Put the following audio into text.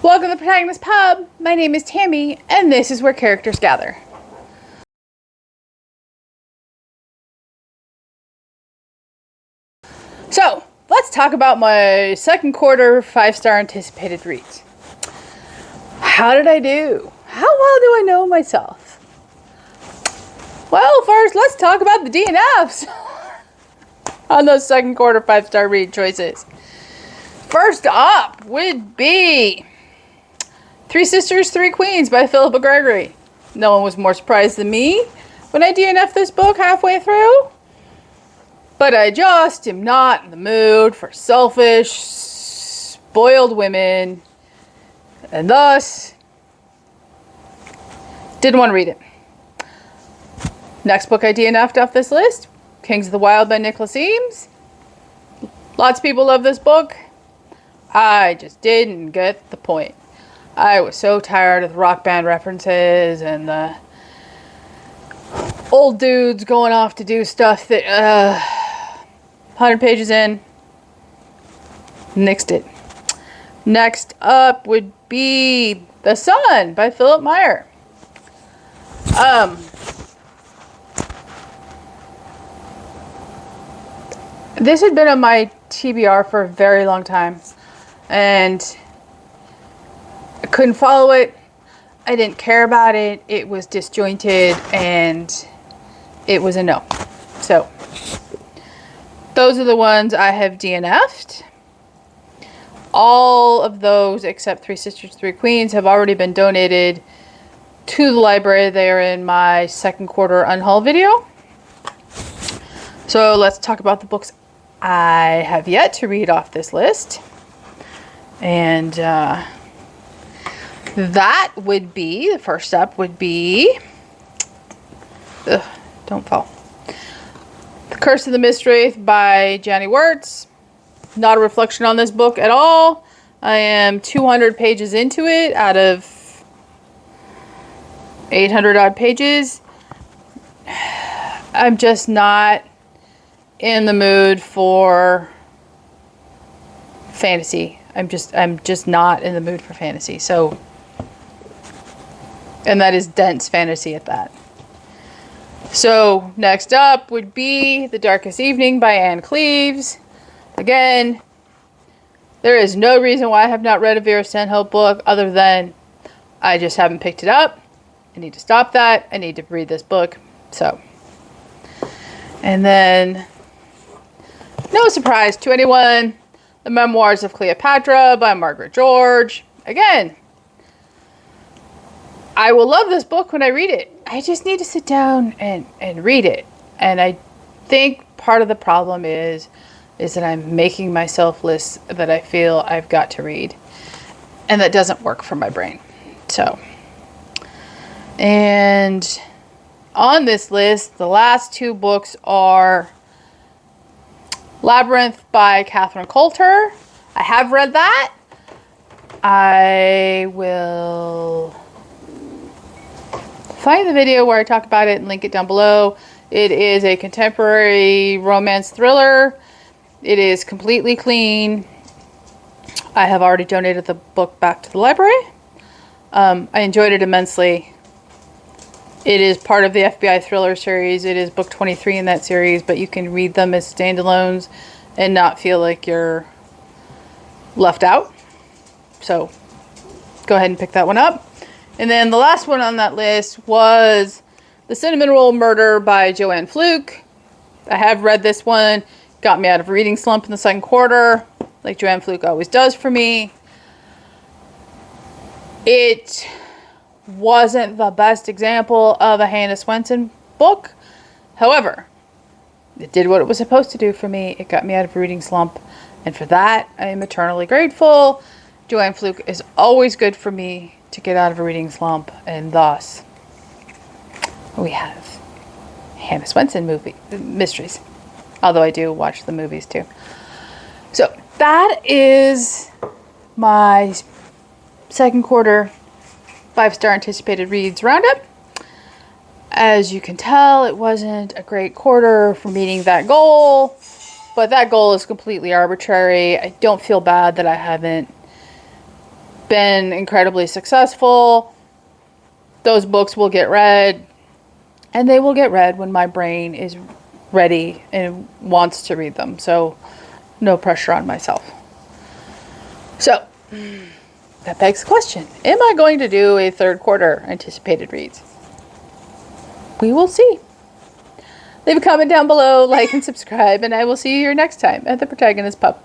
Welcome to the Protagonist Pub. My name is Tammy, and this is where characters gather. So, let's talk about my second quarter 5-star anticipated reads. How did I do? How well do I know myself? Well, first, let's talk about the DNFs on those second quarter 5-star read choices. First up would be Three Sisters, Three Queens by Philippa Gregory. No one was more surprised than me when I DNF'd this book halfway through. But I just am not in the mood for selfish, spoiled women, and thus didn't want to read it. Next book I DNF'd off this list, Kings of the Wyld by Eames. Lots of people love this book. I just didn't get the point. I was so tired of the rock band references and the old dudes going off to do stuff that 100 pages in, nixed it. Next up would be The Sun by Philip Meyer. This had been on my TBR for a very long time, and I couldn't follow it. I didn't care about it. It was disjointed, and it was a no. So those are the ones I have DNF'd. All of those except Three Sisters, Three Queens have already been donated to the library. They are in my second quarter unhaul video. So let's talk about the books I have yet to read off this list. And that would be, the first up would be, don't fall. The Curse of the Mistwraith by Jany Wurts. Not a reflection on this book at all. I am 200 pages into it out of 800 odd pages. I'm just not in the mood for fantasy. I'm just not in the mood for fantasy. So, and that is dense fantasy at that. So next up would be The Darkest Evening by Cleeves. Again, there is no reason why I have not read a Vera Stanhope book other than I just haven't picked it up. I need to stop that. I need to read this book. So, and then, no surprise to anyone, The Memoirs of Cleopatra by Margaret George. Again, I will love this book when I read it. I just need to sit down and read it. And I think part of the problem is that I'm making myself lists that I feel I've got to read. And that doesn't work for my brain. So, and on this list, the last two books are Labyrinth by Coulter. I have read that. I will find the video where I talk about it and link it down below. It is a contemporary romance thriller. It is completely clean. I have already donated the book back to the library. I enjoyed it immensely. It is part of the FBI thriller series. It is book 23 in that series, but you can read them as standalones and not feel like you're left out. So go ahead and pick that one up. And then the last one on that list was The Cinnamon Roll Murder by Joanne Fluke. I have read this one. Got me out of a reading slump in the second quarter, like Joanne Fluke always does for me. It wasn't the best example of a Hannah Swenson book. However, it did what it was supposed to do for me. It got me out of a reading slump. And for that, I am eternally grateful. Joanne Fluke is always good for me to get out of a reading slump. And thus, we have Hannah Swenson mysteries. Although I do watch the movies too. So that is my second quarter 5-star anticipated reads roundup. As you can tell, it wasn't a great quarter for meeting that goal, but that goal is completely arbitrary. I don't feel bad that I haven't been incredibly successful. Those books will get read, and they will get read when my brain is ready and wants to read them. So no pressure on myself. So that begs the question, am I going to do a third quarter anticipated reads? We will see. Leave a comment down below, like and subscribe, and I will see you here next time at the Protagonist Pub.